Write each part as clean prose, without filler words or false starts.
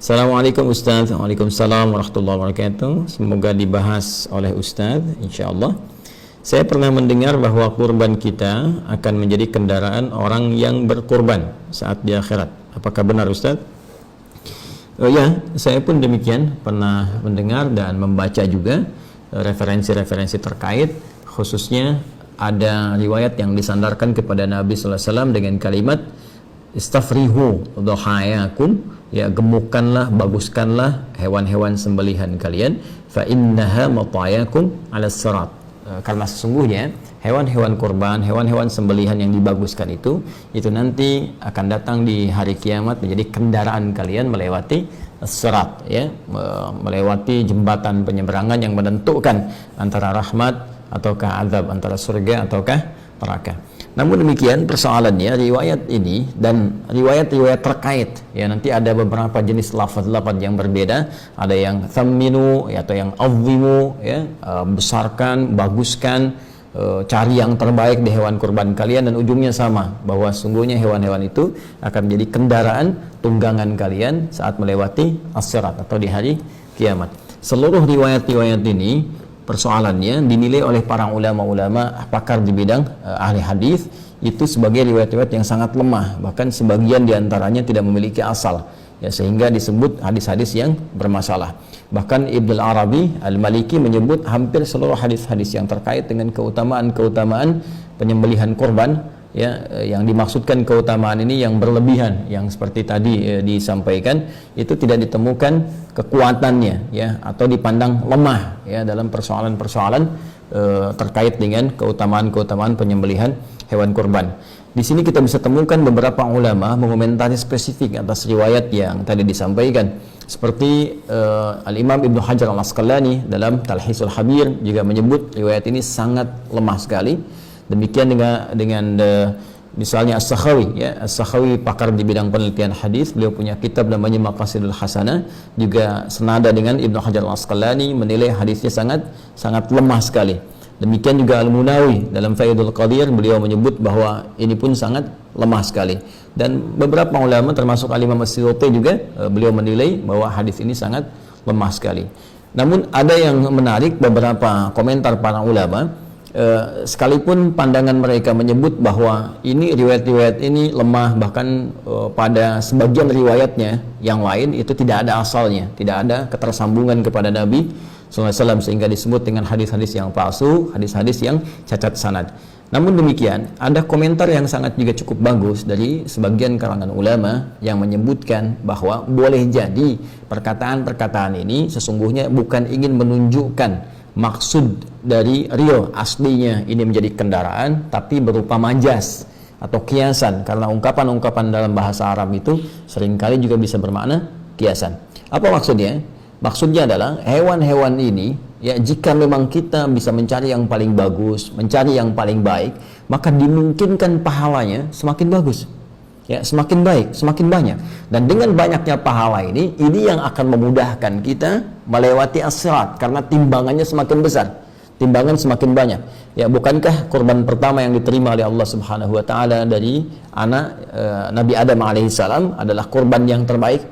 Assalamualaikum Ustaz. Waalaikumsalam warahmatullahi wabarakatuh. Semoga dibahas oleh Ustaz, insyaallah. Saya pernah mendengar bahwa kurban kita akan menjadi kendaraan orang yang berkurban saat di akhirat. Apakah benar Ustaz? Ya, saya pun demikian pernah mendengar dan membaca juga referensi-referensi terkait, khususnya ada riwayat yang disandarkan kepada Nabi sallallahu alaihi wasallam dengan kalimat istafrihu dhahayakum, ya, gemukkanlah, baguskanlah hewan-hewan sembelihan kalian, fa innaha matayakum 'ala sirat. Karena sesungguhnya hewan-hewan kurban, hewan-hewan sembelihan yang dibaguskan itu nanti akan datang di hari kiamat menjadi kendaraan kalian melewati sirat, ya, melewati jembatan penyeberangan yang menentukan antara rahmat ataukah azab, antara surga ataukah neraka. Namun demikian persoalannya, riwayat ini dan riwayat-riwayat terkait, ya, nanti ada beberapa jenis lafaz-lafaz yang berbeda. Ada yang thamminu, ya, atau yang azimu, ya, besarkan, baguskan, cari yang terbaik di hewan kurban kalian, dan ujungnya sama, bahwa sungguhnya hewan-hewan itu akan menjadi kendaraan tunggangan kalian saat melewati as-sirat atau di hari kiamat. Seluruh riwayat-riwayat ini persoalannya dinilai oleh para ulama-ulama pakar di bidang ahli hadis itu sebagai riwayat-riwayat yang sangat lemah, bahkan sebagian diantaranya tidak memiliki asal, ya, sehingga disebut hadis-hadis yang bermasalah. Bahkan Ibnu Arabi Al-Maliki menyebut hampir seluruh hadis-hadis yang terkait dengan keutamaan-keutamaan penyembelihan korban, ya, yang dimaksudkan keutamaan ini yang berlebihan, yang seperti tadi disampaikan, itu tidak ditemukan kekuatannya, ya, atau dipandang lemah, ya, dalam persoalan-persoalan terkait dengan keutamaan-keutamaan penyembelihan hewan kurban. Di sini kita bisa temukan beberapa ulama mengomentari spesifik atas riwayat yang tadi disampaikan, seperti Al-Imam Ibnu Hajar Al-Asqalani dalam Talhisul Habir juga menyebut riwayat ini sangat lemah sekali. Demikian dengan misalnya As-Sakhawi, ya, As-Sakhawi pakar di bidang penelitian hadis, beliau punya kitab namanya Maqasidul Hasanah, juga senada dengan Ibnu Hajar Al-Asqalani, menilai hadisnya sangat lemah sekali. Demikian juga Al-Munawi dalam Faidul Qadir, beliau menyebut bahwa ini pun sangat lemah sekali. Dan beberapa ulama termasuk Al-Imam As-Suyuti juga beliau menilai bahwa hadis ini sangat lemah sekali. Namun ada yang menarik, beberapa komentar para ulama, sekalipun pandangan mereka menyebut bahwa ini riwayat-riwayat ini lemah, bahkan pada sebagian riwayatnya yang lain itu tidak ada asalnya, tidak ada ketersambungan kepada Nabi SAW, sehingga disebut dengan hadis-hadis yang palsu, hadis-hadis yang cacat sanad. Namun demikian, ada komentar yang sangat juga cukup bagus dari sebagian kalangan ulama yang menyebutkan bahwa boleh jadi perkataan-perkataan ini sesungguhnya bukan ingin menunjukkan maksud dari real aslinya ini menjadi kendaraan, tapi berupa majas atau kiasan, karena ungkapan-ungkapan dalam bahasa Arab itu seringkali juga bisa bermakna kiasan. Apa maksudnya? Maksudnya adalah hewan-hewan ini, ya, jika memang kita bisa mencari yang paling bagus, mencari yang paling baik, maka dimungkinkan pahalanya semakin bagus, ya, semakin baik, semakin banyak. Dan dengan banyaknya pahala ini yang akan memudahkan kita melewati as-sirat, karena timbangannya semakin besar, timbangan semakin banyak. Ya, bukankah kurban pertama yang diterima oleh Allah Subhanahu wa taala dari anak Nabi Adam alaihissalam adalah kurban yang terbaik,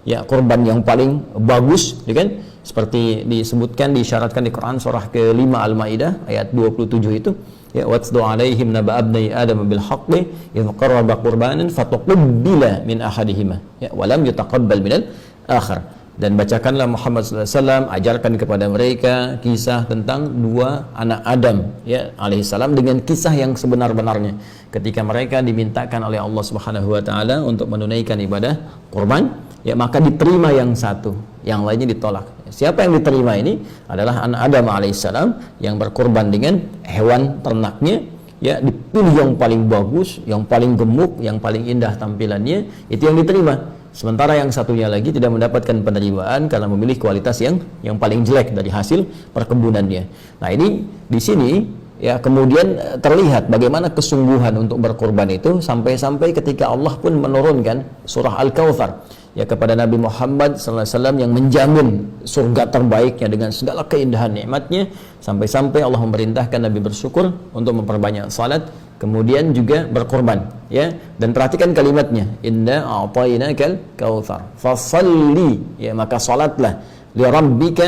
ya, kurban yang paling bagus, ya kan? Seperti disebutkan, disyaratkan di Quran surah ke-5 Al-Maidah ayat 27 itu, ya, watlu alaihim naba abnai adam bil haqqi idh qarraba qurbanan fatuqbila min ahadihima, ya, wa lam yutaqabbal minal akhar. Dan bacakanlah Muhammad SAW, ajarkan kepada mereka kisah tentang dua anak Adam, ya, alaihissalam, dengan kisah yang sebenar-benarnya ketika mereka dimintakan oleh Allah Subhanahu wa taala untuk menunaikan ibadah kurban, ya, maka diterima yang satu, yang lainnya ditolak. Siapa yang diterima ini adalah anak Adam alaihissalam yang berkurban dengan hewan ternaknya, ya, dipilih yang paling bagus, yang paling gemuk, yang paling indah tampilannya, itu yang diterima. Sementara yang satunya lagi tidak mendapatkan penerimaan karena memilih kualitas yang paling jelek dari hasil perkebunannya. Nah, ini di sini, ya, kemudian terlihat bagaimana kesungguhan untuk berkorban itu, sampai-sampai ketika Allah pun menurunkan surah Al-Kautsar ya kepada Nabi Muhammad SAW yang menjamin surga terbaiknya dengan segala keindahan nikmatnya, sampai-sampai Allah memerintahkan Nabi bersyukur untuk memperbanyak salat, kemudian juga berkorban, ya. Dan perhatikan kalimatnya, inna a'tainakal kautsar fasalli, ya, maka salatlah li rabbika,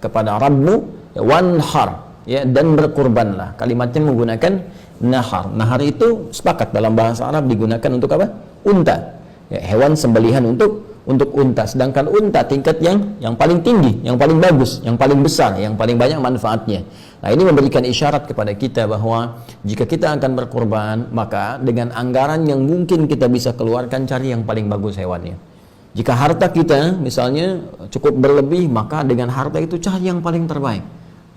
kepada Rabbmu, ya, wanhar, ya, dan berkorbanlah. Kalimatnya menggunakan nahar. Nahar itu sepakat dalam bahasa Arab digunakan untuk apa? Unta, ya, hewan sembelihan untuk unta. Sedangkan unta tingkat yang paling tinggi, yang paling bagus, yang paling besar, yang paling banyak manfaatnya. Nah, ini memberikan isyarat kepada kita bahwa jika kita akan berkorban, maka dengan anggaran yang mungkin kita bisa keluarkan, cari yang paling bagus hewannya. Jika harta kita misalnya cukup berlebih, maka dengan harta itu cari yang paling terbaik,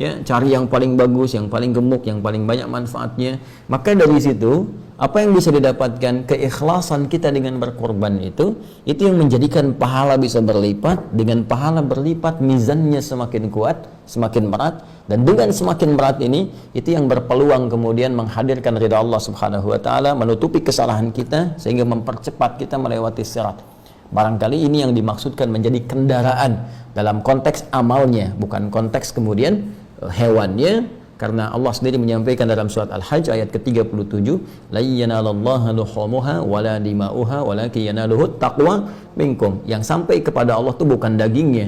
ya, cari yang paling bagus, yang paling gemuk, yang paling banyak manfaatnya. Maka dari situ apa yang bisa didapatkan? Keikhlasan kita dengan berkorban itu yang menjadikan pahala bisa berlipat. Dengan pahala berlipat, mizannya semakin kuat, semakin berat, dan dengan semakin berat ini, itu yang berpeluang kemudian menghadirkan ridha Allah Subhanahu wa taala, menutupi kesalahan kita sehingga mempercepat kita melewati sirat. Barangkali ini yang dimaksudkan menjadi kendaraan dalam konteks amalnya, bukan konteks kemudian hewannya. Karena Allah sendiri menyampaikan dalam surat Al-Hajj ayat ke-37, la yanalallaha luhumuha wala dima'uha walakin yanaluhut taqwa minkum. Yang sampai kepada Allah itu bukan dagingnya,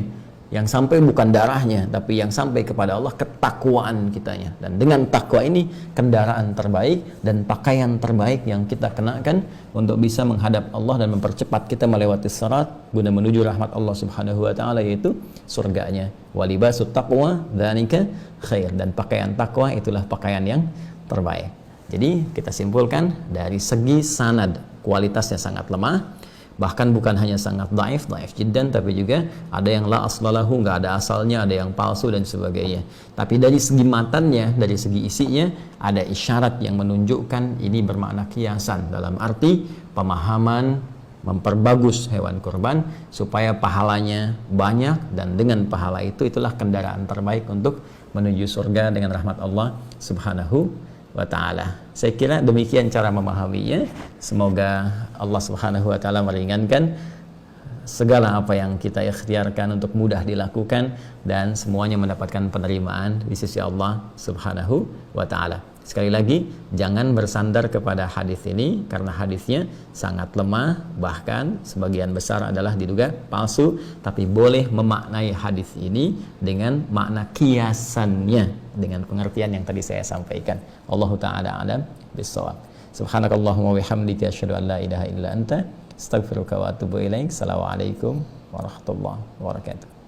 yang sampai bukan darahnya, tapi yang sampai kepada Allah ketakwaan kitanya. Dan dengan takwa ini kendaraan terbaik dan pakaian terbaik yang kita kenakan untuk bisa menghadap Allah dan mempercepat kita melewati sirat guna menuju rahmat Allah Subhanahu wa taala, yaitu surganya. Walibasut taqwa dzalika khair, dan pakaian takwa itulah pakaian yang terbaik. Jadi kita simpulkan dari segi sanad kualitasnya sangat lemah, bahkan bukan hanya sangat dhaif jiddan, tapi juga ada yang la aslalahu, nggak ada asalnya, ada yang palsu dan sebagainya. Tapi dari segi matannya, dari segi isinya, ada isyarat yang menunjukkan ini bermakna kiasan, dalam arti pemahaman memperbagus hewan kurban supaya pahalanya banyak, dan dengan pahala itu itulah kendaraan terbaik untuk menuju surga dengan rahmat Allah Subhanahu wa ta'ala. Saya kira demikian cara memahaminya. Semoga Allah Subhanahu wa ta'ala meringankan segala apa yang kita ikhtiarkan untuk mudah dilakukan, dan semuanya mendapatkan penerimaan di sisi Allah Subhanahu wa ta'ala. Sekali lagi, jangan bersandar kepada hadis ini karena hadisnya sangat lemah, bahkan sebagian besar adalah diduga palsu. Tapi boleh memaknai hadis ini dengan makna kiasannya, dengan pengertian yang tadi saya sampaikan. Allahu ta'ala alam bissawab. Subhanakallahumma wa bihamdika asyhadu an la ilaha illa anta astaghfiruka wa atubu ilaik. Assalamualaikum warahmatullahi wabarakatuh.